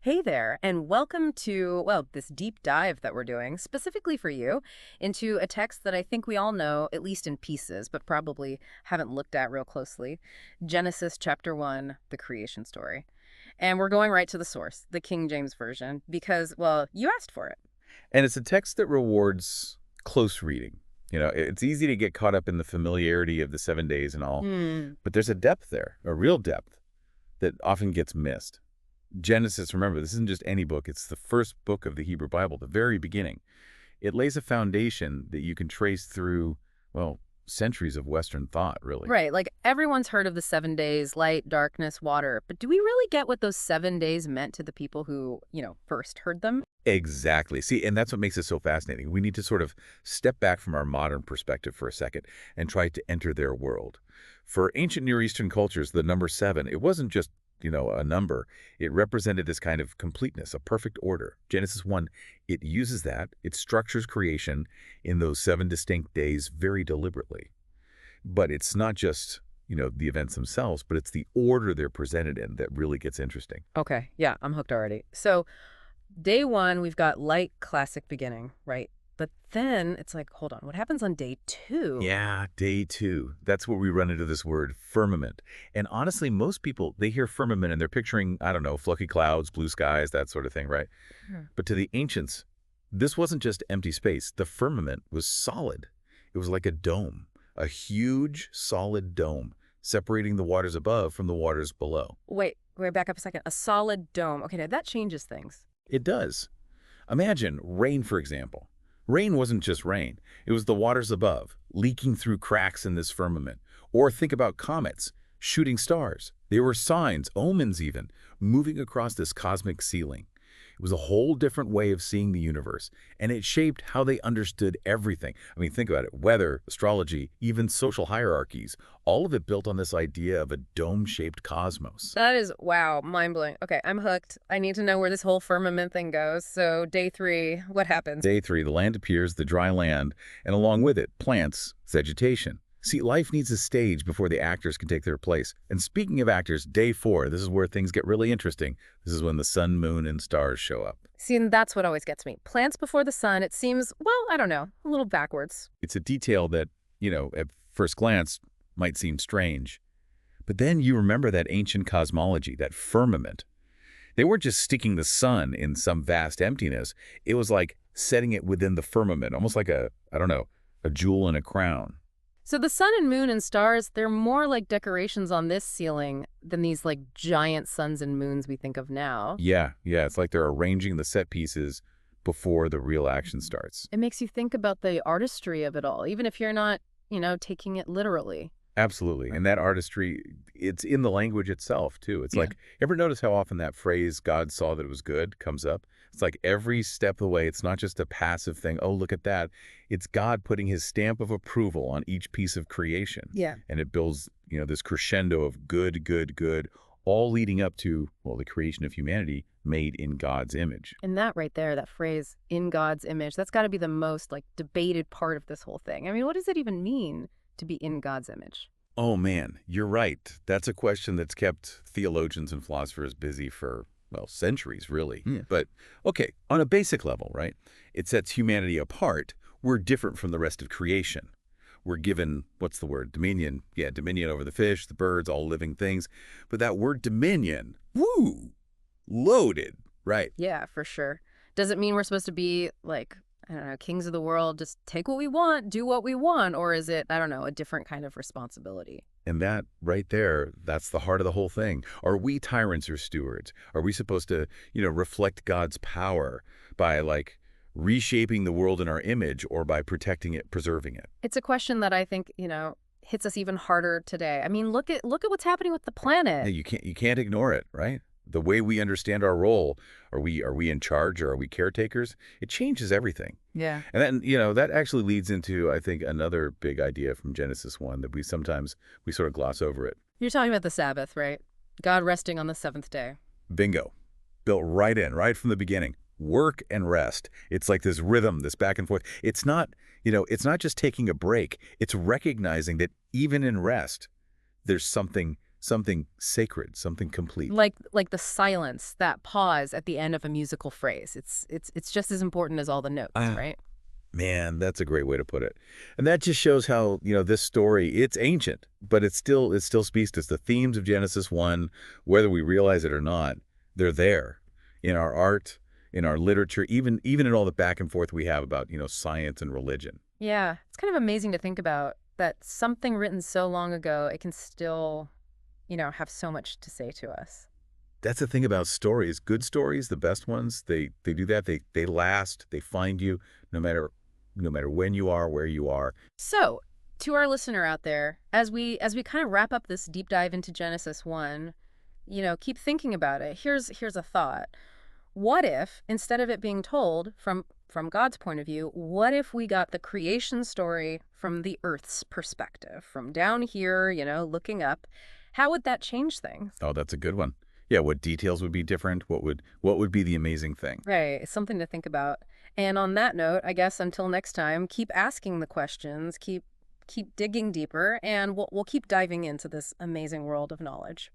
Hey there, and welcome to, well, this deep dive that we're doing, specifically for you, into a text that I think we all know, at least in pieces, but probably haven't looked at real closely. Genesis chapter 1, the creation story. And we're going right to the source, the King James Version, because, well, you asked for it. And it's a text that rewards close reading. It's easy to get caught up in the familiarity of the 7 days and all, Hmm. but there's a depth there, a real depth, that often gets missed. Genesis, remember, this isn't just any book. It's the first book of the Hebrew Bible, the very beginning. It lays a foundation that you can trace through, well, centuries of Western thought, really. Right, like everyone's heard of the 7 days, light, darkness, water, but do we really get what those 7 days meant to the people who, first heard them? Exactly. See, and that's what makes it so fascinating. We need to sort of step back from our modern perspective for a second and try to enter their world. For ancient Near Eastern cultures, the number seven, it wasn't just, a number. It represented this kind of completeness, a perfect order. Genesis 1, it uses that. It structures creation in those 7 distinct days very deliberately. But it's not just, the events themselves, but it's the order they're presented in that really gets interesting. Okay, yeah, I'm hooked already. So, day one, we've got light, classic beginning, right? But then it's like, hold on, what happens on day two? Yeah, day two. That's where we run into this word firmament. And honestly, most people, they hear firmament and they're picturing, I don't know, fluffy clouds, blue skies, that sort of thing, right? Hmm. But to the ancients, this wasn't just empty space. The firmament was solid. It was like a dome, a huge, solid dome, separating the waters above from the waters below. Wait, back up a second. A solid dome. Okay, now that changes things. It does. Imagine rain, for example. Rain wasn't just rain. It was the waters above, leaking through cracks in this firmament. Or think about comets, shooting stars. They were signs, omens even, moving across this cosmic ceiling. It was a whole different way of seeing the universe, and it shaped how they understood everything. I mean, think about it. Weather, astrology, even social hierarchies, all of it built on this idea of a dome-shaped cosmos. That is, wow, mind-blowing. Okay, I'm hooked. I need to know where this whole firmament thing goes. So, day three, what happens? Day three, the land appears, the dry land, and along with it, plants, vegetation. See, life needs a stage before the actors can take their place. And speaking of actors, day four, this is where things get really interesting. This is when the sun, moon, and stars show up. See, and that's what always gets me. Plants before the sun, it seems, well, I don't know, a little backwards. It's a detail that, at first glance might seem strange. But then you remember that ancient cosmology, that firmament. They weren't just sticking the sun in some vast emptiness. It was like setting it within the firmament, almost like I don't know, a jewel in a crown. So the sun and moon and stars, they're more like decorations on this ceiling than these like giant suns and moons we think of now. Yeah, it's like they're arranging the set pieces before the real action starts. It makes you think about the artistry of it all, even if you're not, taking it literally. Absolutely. And that artistry, it's in the language itself, too. It's Yeah. like, ever notice how often that phrase, God saw that it was good, comes up? It's like every step of the way, it's not just a passive thing, oh, look at that. It's God putting his stamp of approval on each piece of creation. Yeah. And it builds, this crescendo of good, good, good, all leading up to, well, the creation of humanity made in God's image. And that right there, that phrase, in God's image, that's got to be the most like debated part of this whole thing. I mean, what does it even mean to be in God's image? Oh, man, you're right. That's a question that's kept theologians and philosophers busy for, well, centuries, really. Yeah. But, okay, on a basic level, right, it sets humanity apart. We're different from the rest of creation. We're given, what's the word, dominion. Yeah, dominion over the fish, the birds, all living things. But that word dominion, woo, loaded, right? Yeah, for sure. Does it mean we're supposed to be like, I don't know, kings of the world, just take what we want, do what we want? Or is it, I don't know, a different kind of responsibility? And that right there, that's the heart of the whole thing. Are we tyrants or stewards? Are we supposed to, reflect God's power by like reshaping the world in our image or by protecting it, preserving it? It's a question that I think, hits us even harder today. I mean, look at what's happening with the Yeah, planet. you can't ignore it, right? The way we understand our role, are we in charge or are we caretakers? It changes everything. Yeah. And then, that actually leads into, I think, another big idea from Genesis 1 that we sort of gloss over it. You're talking about the Sabbath, right? God resting on the seventh day. Bingo. Built right in, right from the beginning. Work and rest. It's like this rhythm, this back and forth. It's not just taking a break. It's recognizing that even in rest, there's something something sacred, something complete. Like the silence, that pause at the end of a musical phrase. It's just as important as all the notes, Ah, right? man, that's a great way to put it. And that just shows how, this story, it's ancient, but it still speaks to us. The themes of Genesis 1, whether we realize it or not, they're there in our art, in our literature, even in all the back and forth we have about, science and religion. Yeah, it's kind of amazing to think about that something written so long ago, it can still, have so much to say to us. That's the thing about stories. Good stories, the best ones, they do that. They last, they find you no matter when you are, where you are. So, to our listener out there, as we kind of wrap up this deep dive into Genesis 1, keep thinking about it. Here's a thought. What if, instead of it being told from God's point of view, what if we got the creation story from the Earth's perspective, from down here, looking up? How would that change things? Oh, that's a good one. Yeah, what details would be different? What would be the amazing thing? Right, it's something to think about. And on that note, I guess until next time, keep asking the questions, keep digging deeper, and we'll keep diving into this amazing world of knowledge.